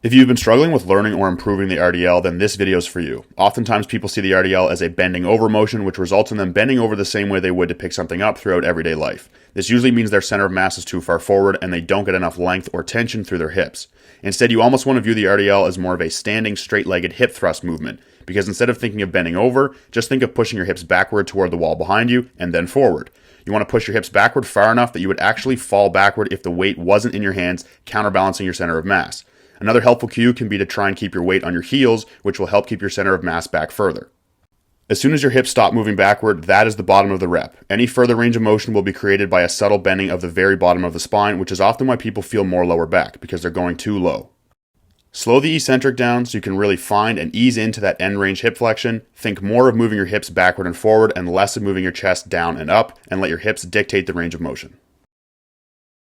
If you've been struggling with learning or improving the RDL, then this video is for you. Oftentimes people see the RDL as a bending over motion, which results in them bending over the same way they would to pick something up throughout everyday life. This usually means their center of mass is too far forward and they don't get enough length or tension through their hips. Instead, you almost want to view the RDL as more of a standing, straight-legged hip thrust movement, because instead of thinking of bending over, just think of pushing your hips backward toward the wall behind you and then forward. You want to push your hips backward far enough that you would actually fall backward if the weight wasn't in your hands, counterbalancing your center of mass. Another helpful cue can be to try and keep your weight on your heels, which will help keep your center of mass back further. As soon as your hips stop moving backward, that is the bottom of the rep. Any further range of motion will be created by a subtle bending of the very bottom of the spine, which is often why people feel more lower back, because they're going too low. Slow the eccentric down so you can really find and ease into that end range hip flexion. Think more of moving your hips backward and forward and less of moving your chest down and up, and let your hips dictate the range of motion.